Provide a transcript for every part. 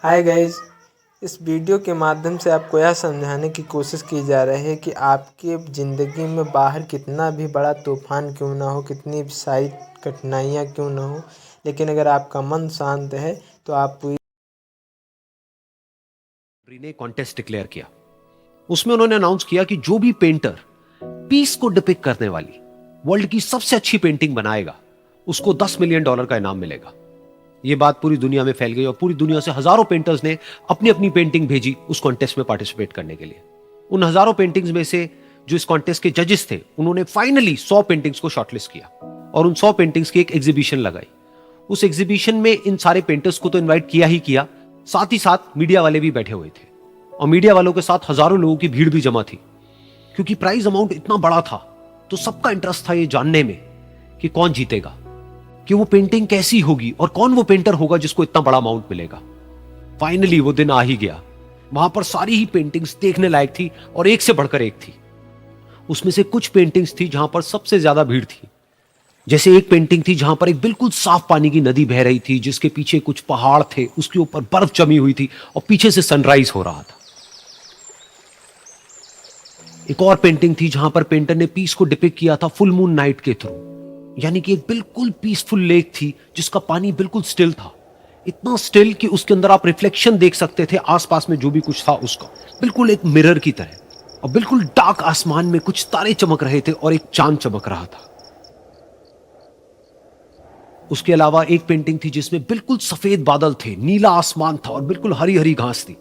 Hi guys, इस video के माध्यम से आपको यह समझाने की कोशिश की जा रही है कि आपके ज़िंदगी में बाहर कितना भी बड़ा तूफ़ान क्यों ना हो, कितनी भी सारी कठिनाइयाँ क्यों ना हो, लेकिन अगर आपका मन शांत है तो आप पूरी ने कॉन्टेस्ट डिक्लेयर किया। उसमें उन्होंने अनाउंस किया कि जो भी पेंटर पीस को डिपिक्ट करने वाली वर्ल्ड की सबसे अच्छी पेंटिंग बनाएगा उसको $10 मिलियन का इनाम मिलेगा। यह बात पूरी दुनिया में फैल गई और पूरी दुनिया से हजारों पेंटर्स ने अपनी अपनी पेंटिंग भेजी उस कॉन्टेस्ट में पार्टिसिपेट करने के लिए। उन हजारों पेंटिंग्स में से जो इस कॉन्टेस्ट के जजेस थे उन्होंने फाइनली 100 पेंटिंग्स को शॉर्टलिस्ट किया और उन 100 पेंटिंग्स की एक एग्जीबिशन लगाई। उस एग्जीबिशन में इन सारे पेंटर्स को तो इन्वाइट किया ही किया, साथ ही साथ मीडिया वाले भी बैठे हुए थे और मीडिया वालों के साथ हजारों लोगों की भीड़ भी जमा थी। क्योंकि प्राइज अमाउंट इतना बड़ा था तो सबका इंटरेस्ट था ये जानने में कि कौन जीतेगा, कि वो पेंटिंग कैसी होगी और कौन वो पेंटर होगा जिसको इतना बड़ा अमाउंट मिलेगा। फाइनली वो दिन आ ही गया। वहां पर सारी ही पेंटिंग्स देखने लायक थी और एक से बढ़कर एक थी। उसमें से कुछ पेंटिंग्स थी जहां पर सबसे ज्यादा भीड़ थी। जैसे एक पेंटिंग थी जहां पर एक बिल्कुल साफ पानी की नदी बह रही थी, जिसके पीछे कुछ पहाड़ थे, उसके ऊपर बर्फ जमी हुई थी और पीछे से सनराइज हो रहा था। एक और पेंटिंग थी जहां पर पेंटर ने पीस को डिपिक्ट किया था फुल मून नाइट के थ्रू, यानी कि एक बिल्कुल पीसफुल लेक थी जिसका पानी बिल्कुल स्टिल था, इतना स्टिल कि उसके अंदर आप रिफ्लेक्शन देख सकते थे आसपास में जो भी कुछ था उसका, बिल्कुल एक मिरर की तरह। और बिल्कुल डार्क आसमान में कुछ तारे चमक रहे थे और एक चांद चमक रहा था। उसके अलावा एक पेंटिंग थी जिसमें बिल्कुल सफेद बादल थे, नीला आसमान था और बिल्कुल हरी हरी घास थी।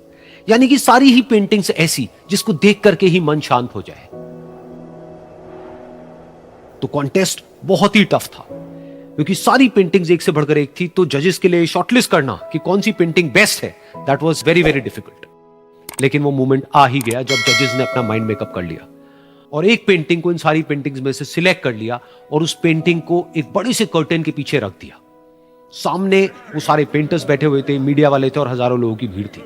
यानी कि सारी ही पेंटिंग्स ऐसी जिसको देख करके ही मन शांत हो जाए। तो कॉन्टेस्ट बहुत ही टफ था क्योंकि सारी पेंटिंग्स एक से बढ़कर एक थी। तो जजेस के लिए शॉर्टलिस्ट करना कि कौन सी पेंटिंग बेस्ट है, that was very very difficult. लेकिन वो मोमेंट आ ही गया जब जजेस ने अपना माइंड मेकअप कर लिया और एक पेंटिंग को इन सारी पेंटिंग्स में से सिलेक्ट कर लिया और उस पेंटिंग को एक बड़े से कर्टेन के पीछे रख दिया। सामने वो सारे पेंटर्स बैठे हुए थे, मीडिया वाले थे और हजारों लोगों की भीड़ थी।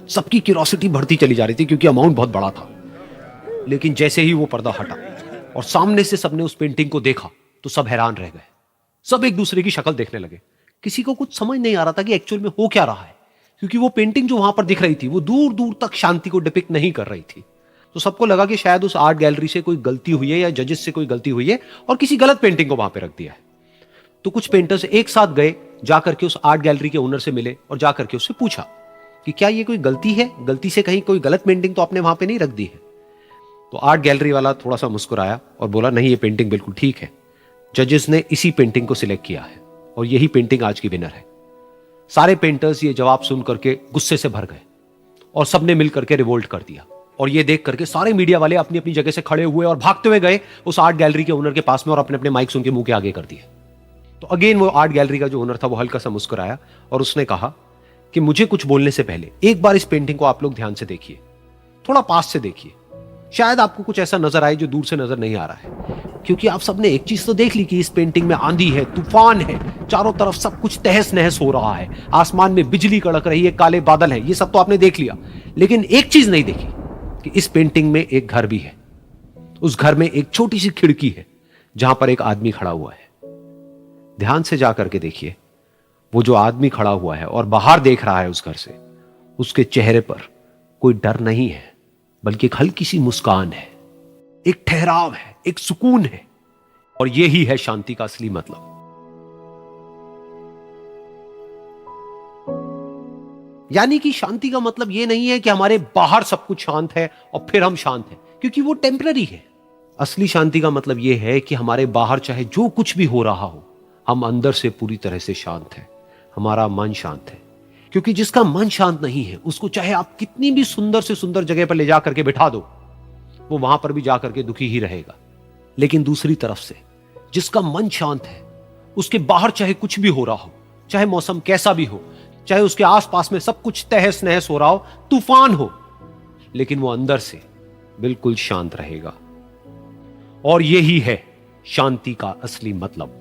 सबकी क्यूरियोसिटी बढ़ती चली जा रही थी क्योंकि अमाउंट बहुत बड़ा था। लेकिन जैसे ही वो पर्दा हटा और सामने से सबने उस पेंटिंग को देखा तो सब हैरान रह गए। सब एक दूसरे की शक्ल देखने लगे। किसी को कुछ समझ नहीं आ रहा था कि एक्चुअल में हो क्या रहा है, क्योंकि वो पेंटिंग जो वहां पर दिख रही थी वो दूर दूर तक शांति को डिपिक्ट नहीं कर रही थी। तो सबको लगा कि शायद उस आर्ट गैलरी से कोई गलती हुई है या जजेस से कोई गलती हुई है और किसी गलत पेंटिंग को वहां पर रख दिया है। तो कुछ पेंटर्स एक साथ गए, जाकर के उस आर्ट गैलरी के ओनर से मिले और जाकर के उससे पूछा कि क्या ये कोई गलती है, गलती से कहीं कोई गलत पेंटिंग तो आपने वहां पे नहीं रख दी है। तो आर्ट गैलरी वाला थोड़ा सा मुस्कुराया और बोला नहीं, ये पेंटिंग बिल्कुल ठीक है। जजेस ने इसी पेंटिंग को सिलेक्ट किया है और यही पेंटिंग आज की विनर है। सारे पेंटर्स ये जवाब सुन करके गुस्से से भर गए और सबने मिल करके रिवोल्ट कर दिया। और ये देख करके सारे मीडिया वाले अपनी अपनी जगह से खड़े हुए और भागते हुए गए उस आर्ट गैलरी के ओनर के पास में और अपने अपने माइक्स उनके मुंह के आगे कर दिए। तो अगेन वो आर्ट गैलरी का जो ओनर था वो हल्का सा मुस्कुराया और उसने कहा कि मुझे कुछ बोलने से पहले एक बार इस पेंटिंग को आप लोग ध्यान से देखिए, थोड़ा पास से देखिए, शायद आपको कुछ ऐसा नजर आए जो दूर से नजर नहीं आ रहा है। क्योंकि आप सबने एक चीज तो देख ली कि इस पेंटिंग में आंधी है, तूफान है, चारों तरफ सब कुछ तहस नहस हो रहा है, आसमान में बिजली कड़क रही है, काले बादल हैं, ये सब तो आपने देख लिया। लेकिन एक चीज नहीं देखी कि इस पेंटिंग में एक घर भी है। उस घर में एक छोटी सी खिड़की है जहां पर एक आदमी खड़ा हुआ है। ध्यान से जाकर के देखिए, वो जो आदमी खड़ा हुआ है और बाहर देख रहा है उस घर से, उसके चेहरे पर कोई डर नहीं है बल्कि एक हल्की सी मुस्कान है, एक ठहराव है, एक सुकून है। और यही है शांति का असली मतलब। यानी कि शांति का मतलब यह नहीं है कि हमारे बाहर सब कुछ शांत है और फिर हम शांत हैं, क्योंकि वो टेम्पररी है। असली शांति का मतलब यह है कि हमारे बाहर चाहे जो कुछ भी हो रहा हो, हम अंदर से पूरी तरह से शांत हैं, हमारा मन शांत है। क्योंकि जिसका मन शांत नहीं है उसको चाहे आप कितनी भी सुंदर से सुंदर जगह पर ले जाकर के बिठा दो, वो वहां पर भी जाकर के दुखी ही रहेगा। लेकिन दूसरी तरफ से जिसका मन शांत है, उसके बाहर चाहे कुछ भी हो रहा हो, चाहे मौसम कैसा भी हो, चाहे उसके आसपास में सब कुछ तहस नहस हो रहा हो, तूफान हो, लेकिन वो अंदर से बिल्कुल शांत रहेगा। और यही है शांति का असली मतलब।